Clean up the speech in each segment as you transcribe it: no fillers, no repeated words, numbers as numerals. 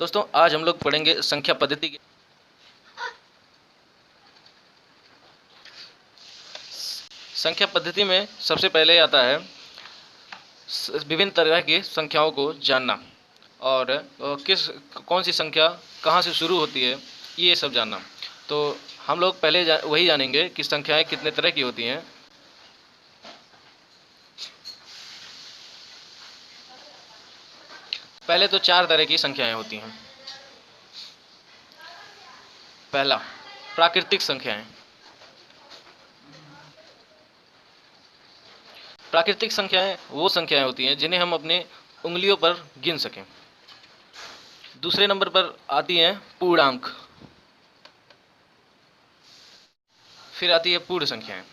दोस्तों आज हम लोग पढ़ेंगे संख्या पद्धति की। संख्या पद्धति में सबसे पहले आता है विभिन्न तरह की संख्याओं को जानना और किस कौन सी संख्या कहाँ से शुरू होती है ये सब जानना। तो हम लोग पहले वही जानेंगे कि संख्याएं कितने तरह की होती हैं। पहले तो 4 तरह की संख्याएं होती हैं। पहला, प्राकृतिक संख्याएं। प्राकृतिक संख्याएं वो संख्याएं होती हैं जिन्हें हम अपने उंगलियों पर गिन सकें। दूसरे नंबर पर आती हैं पूर्णांक, फिर आती है पूर्ण संख्याएं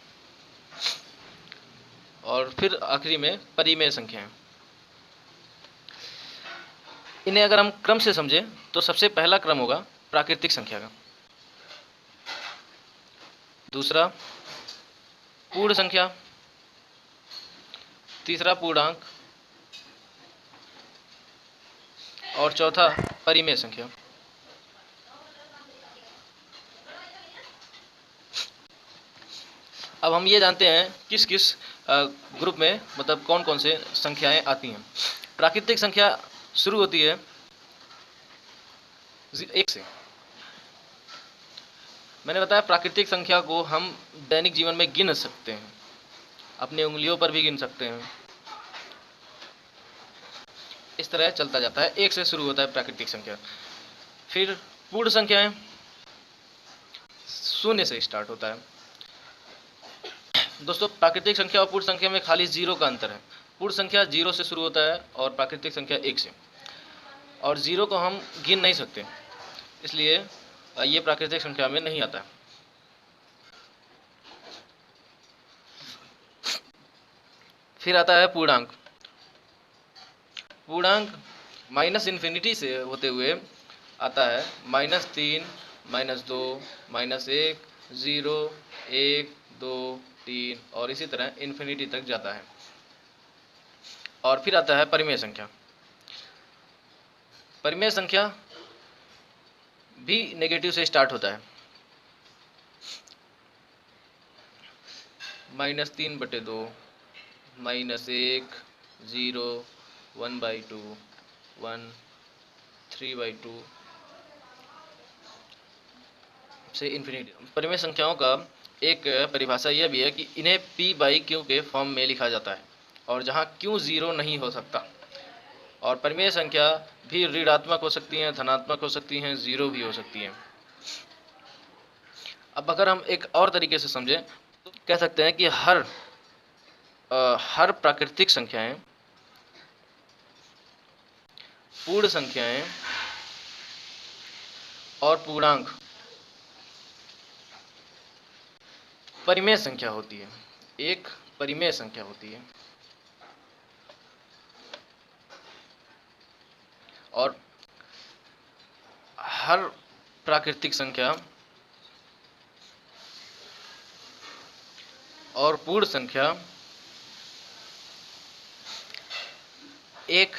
और फिर आखिरी में परिमेय संख्याएं। इन्हें अगर हम क्रम से समझें तो सबसे पहला क्रम होगा प्राकृतिक संख्या का, दूसरा पूर्ण संख्या, तीसरा पूर्णांक और चौथा परिमेय संख्या। अब हम ये जानते हैं किस किस ग्रुप में मतलब कौन कौन से संख्याएं आती हैं। प्राकृतिक संख्या शुरू होती है 1 से। मैंने बताया प्राकृतिक संख्या को हम दैनिक जीवन में गिन सकते हैं, अपनी उंगलियों पर भी गिन सकते हैं। इस तरह चलता जाता है, 1 से शुरू होता है प्राकृतिक संख्या। फिर पूर्ण संख्याएं 0 से स्टार्ट होता है। दोस्तों प्राकृतिक संख्या और पूर्ण संख्या में खाली 0 का अंतर है। पूर्ण संख्या 0 से शुरू होता है और प्राकृतिक संख्या 1 से, और 0 को हम गिन नहीं सकते, इसलिए ये प्राकृतिक संख्या में नहीं आता है। फिर आता है पूर्णांक। पूर्णांक -इन्फिनिटी से होते हुए आता है -3, -2, -1, 0, 1, 2, 3 और इसी तरह इन्फिनिटी तक जाता है। और फिर आता है परिमेय संख्या। परिमेय संख्या भी नेगेटिव से स्टार्ट होता है। -3/2, -1, 0, 1/2, 1, 3/2 से इन्फिनिटी। परिमेय संख्याओं का एक परिभाषा यह भी है कि इन्हें p/q के फॉर्म में लिखा जाता है, और जहां q 0 नहीं हो सकता। और परिमेय संख्या भी ऋणात्मक हो सकती हैं, धनात्मक हो सकती हैं, 0 भी हो सकती हैं। अब अगर हम एक और तरीके से समझें तो कह सकते हैं कि हर प्राकृतिक संख्याएं, पूर्ण संख्याएं और पूर्णांक परिमेय संख्या होती है। एक परिमेय संख्या होती है और हर प्राकृतिक संख्या और पूर्ण संख्या एक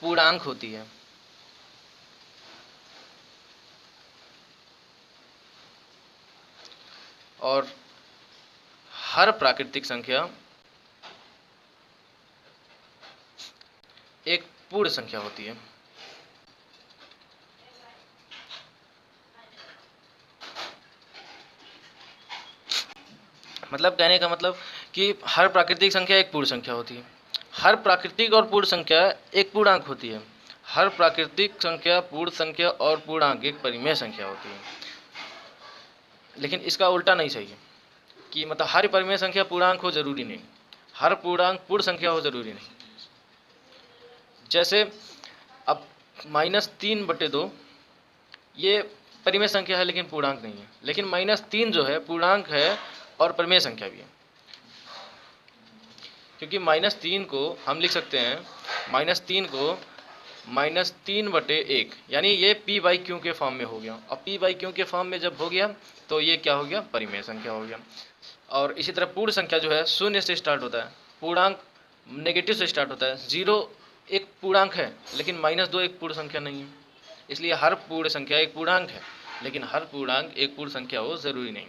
पूर्णांक होती है। और हर प्राकृतिक संख्या एक पूर्ण संख्या होती है। मतलब कहने का मतलब कि हर प्राकृतिक संख्या एक पूर्ण संख्या होती है, हर प्राकृतिक और पूर्ण संख्या एक पूर्णांक होती है, हर प्राकृतिक संख्या, पूर्ण संख्या और पूर्णांक एक परिमेय संख्या होती है। लेकिन इसका उल्टा नहीं सही है कि मतलब हर परिमेय संख्या पूर्णांक हो जरूरी नहीं, हर पूर्णांक पूर्ण संख्या हो जरूरी नहीं। जैसे अब -3/2 ये परिमेय संख्या है लेकिन पूर्णांक नहीं है, लेकिन -3 जो है पूर्णांक है और परिमेय संख्या भी है। क्योंकि -3 को हम लिख सकते हैं, -3 को -3/1, यानी ये p/q के फॉर्म में हो गया। और p/q के फॉर्म में जब हो गया तो ये क्या हो गया, परिमेय संख्या हो गया। और इसी तरह पूर्ण संख्या जो है 0 से स्टार्ट होता है, पूर्णांक नेगेटिव से स्टार्ट होता है। 0 एक पूर्णांक है लेकिन -2 एक पूर्ण संख्या नहीं है। इसलिए हर पूर्ण संख्या एक पूर्णांक है, लेकिन हर पूर्णांक एक पूर्ण संख्या हो ज़रूरी नहीं।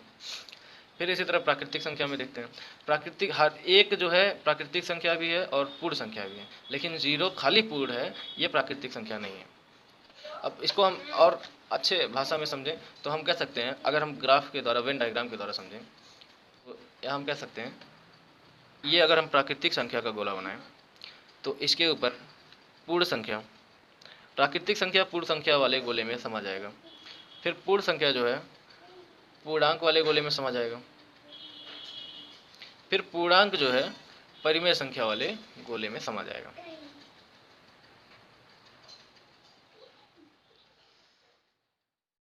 फिर इसी तरह प्राकृतिक संख्या में देखते हैं। प्राकृतिक हर एक जो है प्राकृतिक संख्या भी है और पूर्ण संख्या भी है, लेकिन 0 खाली पूर्ण है, ये प्राकृतिक संख्या नहीं है। अब इसको हम और अच्छे भाषा में समझें तो हम कह सकते हैं, अगर हम ग्राफ के द्वारा, वेन डायग्राम के द्वारा समझें तो या हम कह सकते हैं, ये अगर हम प्राकृतिक संख्या का गोला बनाएं तो इसके ऊपर पूर्ण संख्या, प्राकृतिक संख्या पूर्ण संख्या वाले गोले में समा जाएगा। फिर पूर्ण संख्या जो है पूर्णांक वाले गोले में समा जाएगा। फिर पूर्णांक जो है परिमेय संख्या वाले गोले में समा जाएगा।